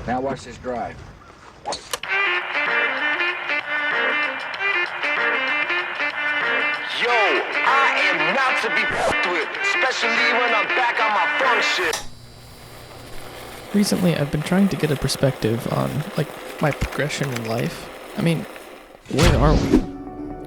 Now watch this drive. Yo, I am not to be fucked with, especially when I'm back on my funk shit. Recently, I've been trying to get a perspective on, my progression in life. I mean, where are we?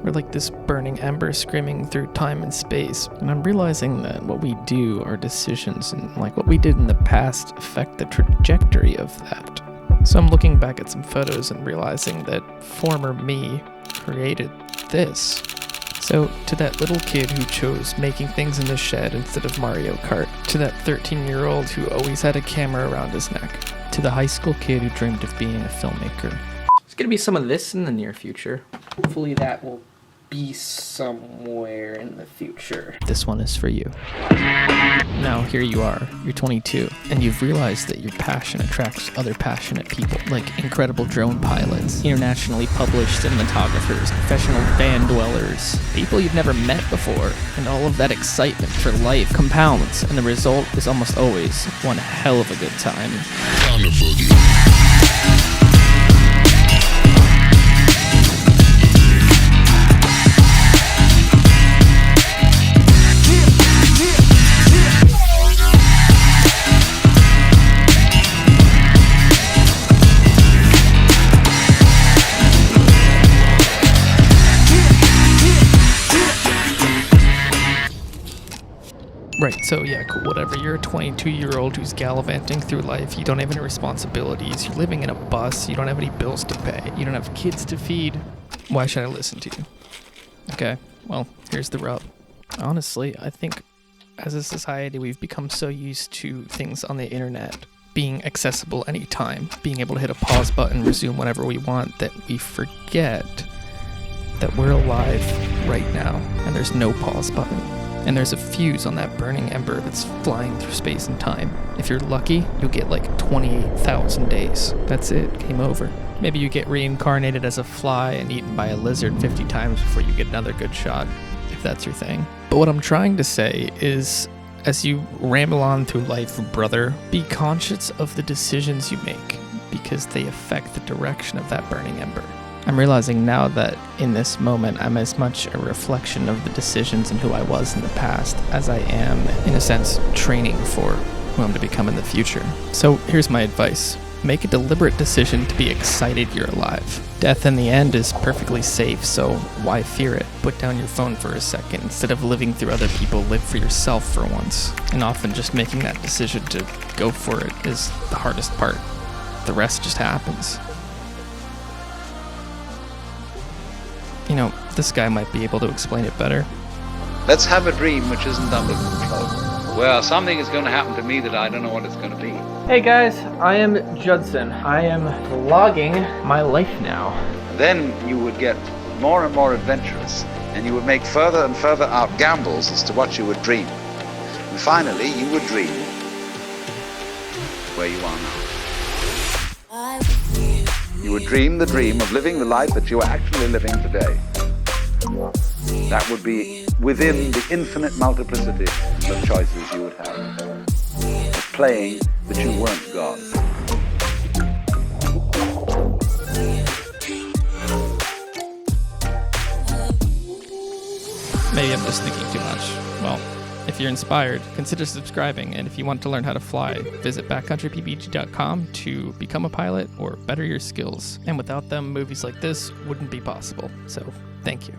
We're like this burning ember screaming through time and space, and I'm realizing that what we do, our decisions, and what we did in the past affect the trajectory of that. So I'm looking back at some photos and realizing that former me created this. So, to that little kid who chose making things in the shed instead of Mario Kart, to that 13-year-old who always had a camera around his neck, to the high school kid who dreamed of being a filmmaker. There's gonna be some of this in the near future. Hopefully that will be somewhere in the future. This one is for you. Now, here you are, you're 22, and you've realized that your passion attracts other passionate people, like incredible drone pilots, internationally published cinematographers, professional van dwellers, people you've never met before, and all of that excitement for life compounds, and the result is almost always one hell of a good time. Right, so yeah, cool, whatever. You're a 22-year-old who's gallivanting through life. You don't have any responsibilities. You're living in a bus. You don't have any bills to pay. You don't have kids to feed. Why should I listen to you? Okay, well, here's the rub. Honestly, I think as a society, we've become so used to things on the internet being accessible anytime, being able to hit a pause button, resume whenever we want, that we forget that we're alive right now, and there's no pause button. And there's a fuse on that burning ember that's flying through space and time. If you're lucky, you'll get 28,000 days. That's it, game over. Maybe you get reincarnated as a fly and eaten by a lizard 50 times before you get another good shot, if that's your thing. But what I'm trying to say is, as you ramble on through life, brother, be conscious of the decisions you make, because they affect the direction of that burning ember. I'm realizing now that in this moment, I'm as much a reflection of the decisions and who I was in the past as I am, in a sense, training for who I'm to become in the future. So here's my advice. Make a deliberate decision to be excited you're alive. Death in the end is perfectly safe, so why fear it? Put down your phone for a second. Instead of living through other people, live for yourself for once. And often just making that decision to go for it is the hardest part. The rest just happens. You know, this guy might be able to explain it better. Let's have a dream which isn't under control. Well, something is going to happen to me that I don't know what it's going to be. Hey guys, I am Judson. I am vlogging my life now. Then you would get more and more adventurous, and you would make further and further out gambles as to what you would dream. And finally, you would dream where you are now. You would dream the dream of living the life that you are actually living today. That would be within the infinite multiplicity of choices you would have. Of playing that you weren't God. Maybe I'm just thinking too much. Well, if you're inspired, consider subscribing, and if you want to learn how to fly, visit backcountrypbg.com to become a pilot or better your skills. And without them, movies like this wouldn't be possible. So, thank you.